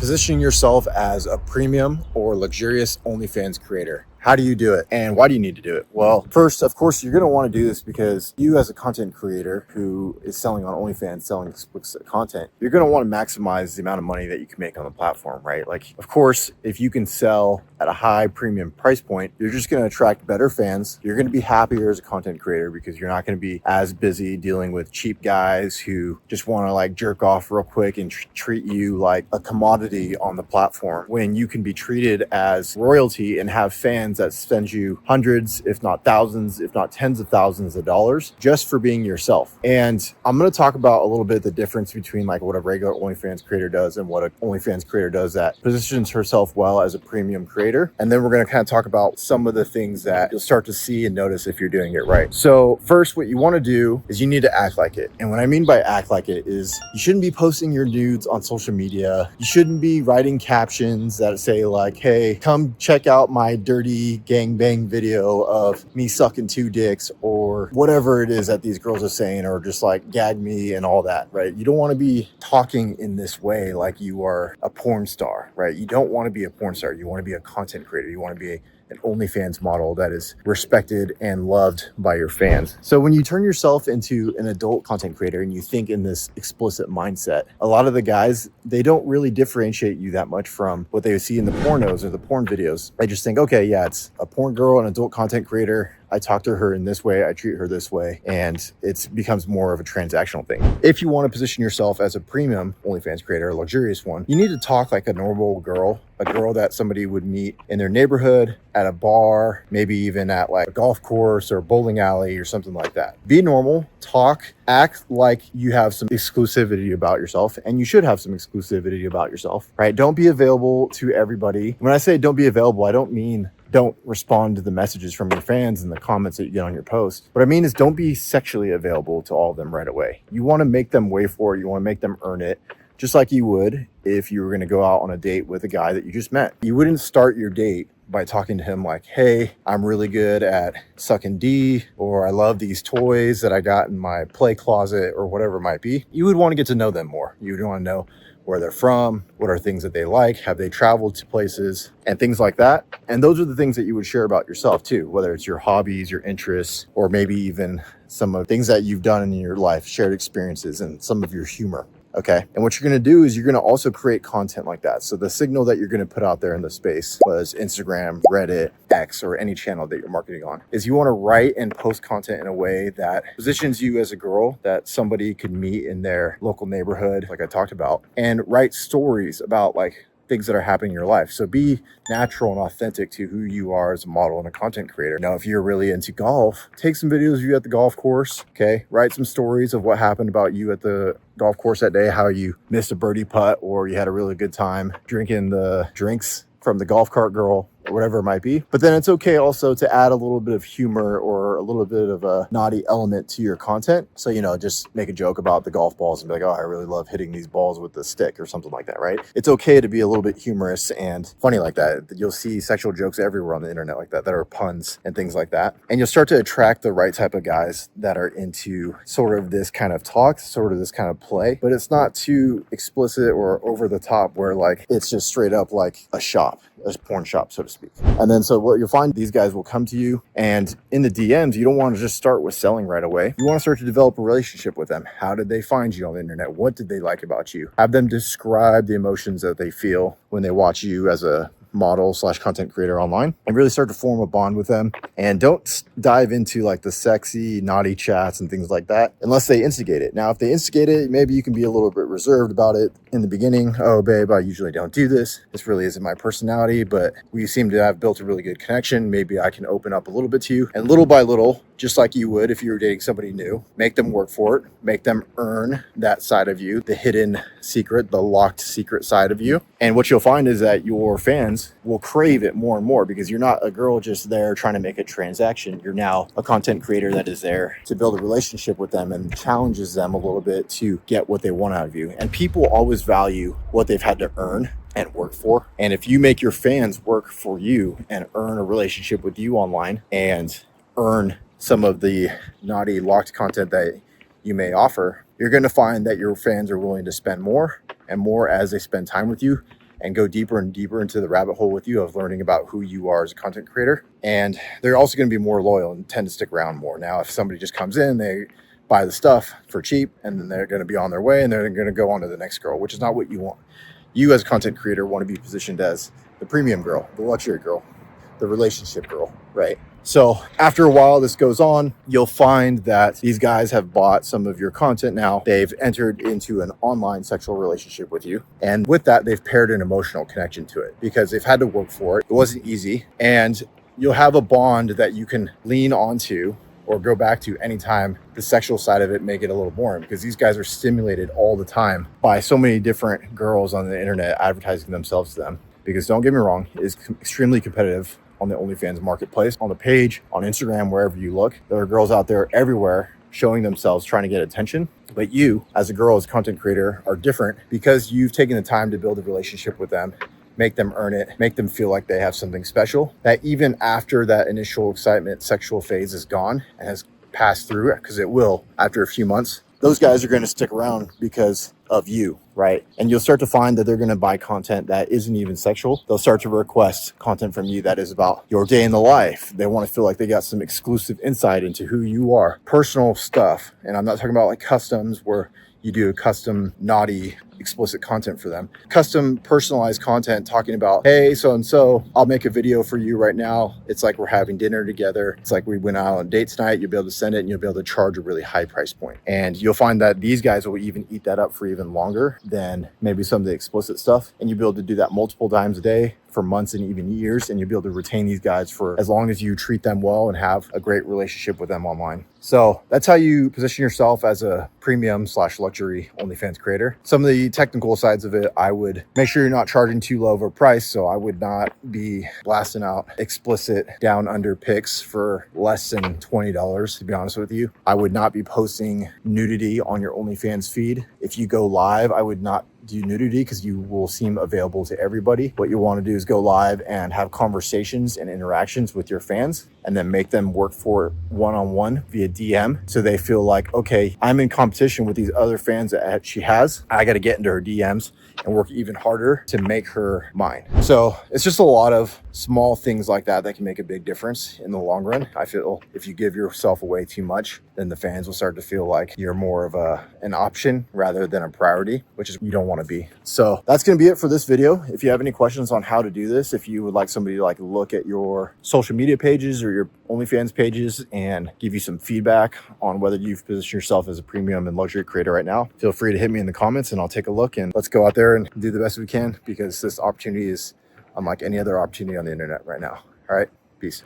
Positioning yourself as a premium or luxurious OnlyFans creator. How do you do it? And why do you need to do it? Well, first, of course, you're going to want to do this because you as a content creator who is selling on OnlyFans, selling explicit content, you're going to want to maximize the amount of money that you can make on the platform, right? Like, of course, if you can sell at a high premium price point, you're just going to attract better fans. You're going to be happier as a content creator because you're not going to be as busy dealing with cheap guys who just want to like jerk off real quick and treat you like a commodity on the platform, when you can be treated as royalty and have fans that spend you hundreds, if not thousands, if not tens of thousands of dollars just for being yourself. And I'm going to talk about a little bit the difference between like what a regular OnlyFans creator does and what an OnlyFans creator does that positions herself well as a premium creator. And then we're going to kind of talk about some of the things that you'll start to see and notice if you're doing it right. So first, what you want to do is you need to act like it. And what I mean by act like it is you shouldn't be posting your nudes on social media. You shouldn't be writing captions that say like, hey, come check out my dirty gangbang video of me sucking 2 dicks or whatever it is that these girls are saying, or just like gag me and all that, right? You don't want to be talking in this way like you are a porn star, right? You don't want to be a porn star. You want to be a content creator. You want to be an OnlyFans model that is respected and loved by your fans. So when you turn yourself into an adult content creator and you think in this explicit mindset, a lot of the guys, they don't really differentiate you that much from what they see in the pornos or the porn videos. They just think, okay, yeah, it's a porn girl, an adult content creator. I talk to her in this way, I treat her this way, and it becomes more of a transactional thing. If you want to position yourself as a premium OnlyFans creator, a luxurious one, you need to talk like a normal girl, a girl that somebody would meet in their neighborhood, at a bar, maybe even at like a golf course or bowling alley or something like that. Be normal, talk, act like you have some exclusivity about yourself, and you should have some exclusivity about yourself, right? Don't be available to everybody. When I say don't be available, I don't mean don't respond to the messages from your fans and the comments that you get on your post. What I mean is don't be sexually available to all of them right away. You want to make them wait for it. You want to make them earn it, just like you would if you were going to go out on a date with a guy that you just met. You wouldn't start your date by talking to him like, hey, I'm really good at sucking D, or I love these toys that I got in my play closet, or whatever it might be. You would want to get to know them more. You would want to know where they're from, what are things that they like, have they traveled to places, and things like that. And those are the things that you would share about yourself too, whether it's your hobbies, your interests, or maybe even some of the things that you've done in your life, shared experiences, and some of your humor. Okay. And what you're going to do is you're going to also create content like that. So the signal that you're going to put out there in the space, was Instagram, Reddit, X, or any channel that you're marketing on, is you want to write and post content in a way that positions you as a girl that somebody could meet in their local neighborhood, like I talked about, and write stories about like things that are happening in your life. So be natural and authentic to who you are as a model and a content creator. Now, if you're really into golf, take some videos of you at the golf course, okay? Write some stories of what happened about you at the golf course that day, how you missed a birdie putt, or you had a really good time drinking the drinks from the golf cart girl, or whatever it might be. But then it's okay also to add a little bit of humor or a little bit of a naughty element to your content. So, just make a joke about the golf balls and be like, oh, I really love hitting these balls with the stick or something like that, right? It's okay to be a little bit humorous and funny like that. You'll see sexual jokes everywhere on the internet like that are puns and things like that. And you'll start to attract the right type of guys that are into sort of this kind of talk, sort of this kind of play, but it's not too explicit or over the top where like it's just straight up like a porn shop, so to speak. And then so what you'll find, these guys will come to you, and in the DMs, you don't want to just start with selling right away. You want to start to develop a relationship with them. How did they find you on the internet? What did they like about you? Have them describe the emotions that they feel when they watch you as a model/content creator online, and really start to form a bond with them. And don't dive into like the sexy, naughty chats and things like that unless they instigate it. Now, if they instigate it, maybe you can be a little bit reserved about it in the beginning. Oh, babe, I usually don't do this. This really isn't my personality, but we seem to have built a really good connection. Maybe I can open up a little bit to you. And little by little, just like you would if you were dating somebody new, make them work for it, make them earn that side of you, the hidden secret, the locked secret side of you. And what you'll find is that your fans will crave it more and more, because you're not a girl just there trying to make a transaction. You're now a content creator that is there to build a relationship with them and challenges them a little bit to get what they want out of you. And people always value what they've had to earn and work for. And if you make your fans work for you and earn a relationship with you online and earn some of the naughty locked content that you may offer, you're going to find that your fans are willing to spend more and more as they spend time with you, and go deeper and deeper into the rabbit hole with you of learning about who you are as a content creator. And they're also going to be more loyal and tend to stick around more. Now, if somebody just comes in, they buy the stuff for cheap, and then they're going to be on their way and they're going to go on to the next girl, which is not what you want. You as a content creator want to be positioned as the premium girl, the luxury girl, the relationship girl, right? So after a while this goes on, you'll find that these guys have bought some of your content now. They've entered into an online sexual relationship with you. And with that, they've paired an emotional connection to it because they've had to work for it. It wasn't easy. And you'll have a bond that you can lean onto or go back to anytime the sexual side of it may get a little boring, because these guys are stimulated all the time by so many different girls on the internet advertising themselves to them. Because don't get me wrong, it is extremely competitive on the OnlyFans marketplace, on the page, on Instagram, wherever you look. There are girls out there everywhere showing themselves, trying to get attention. But you, as a girl, as a content creator, are different because you've taken the time to build a relationship with them, make them earn it, make them feel like they have something special, that even after that initial excitement, sexual phase is gone and has passed through, because it will after a few months, those guys are going to stick around because of you, right? And you'll start to find that they're going to buy content that isn't even sexual. They'll start to request content from you that is about your day in the life. They want to feel like they got some exclusive insight into who you are, personal stuff. And I'm not talking about like customs where you do a custom naughty explicit content for them. Custom personalized content talking about, hey, so-and-so, I'll make a video for you right now. It's like we're having dinner together. It's like we went out on a date tonight. You'll be able to send it and you'll be able to charge a really high price point. And you'll find that these guys will even eat that up for even longer than maybe some of the explicit stuff. And you'll be able to do that multiple times a day for months and even years. And you'll be able to retain these guys for as long as you treat them well and have a great relationship with them online. So that's how you position yourself as a premium/luxury OnlyFans creator. Some of the technical sides of it, I would make sure you're not charging too low of a price. So I would not be blasting out explicit down under pics for less than $20, to be honest with you. I would not be posting nudity on your OnlyFans feed. If you go live, I would not do nudity because you will seem available to everybody. What you want to do is go live and have conversations and interactions with your fans, and then make them work for one-on-one via DM, so they feel like, okay, I'm in competition with these other fans that she has. I got to get into her DMs and work even harder to make her mine. So it's just a lot of small things like that that can make a big difference in the long run. I feel if you give yourself away too much, then the fans will start to feel like you're more of an option rather than a priority, which is you don't want to be. So that's going to be it for this video. If you have any questions on how to do this, if you would like somebody to like look at your social media pages or your OnlyFans pages and give you some feedback on whether you've positioned yourself as a premium and luxury creator right now, feel free to hit me in the comments and I'll take a look, and let's go out there and do the best we can, because this opportunity is unlike any other opportunity on the internet right now. All right, peace.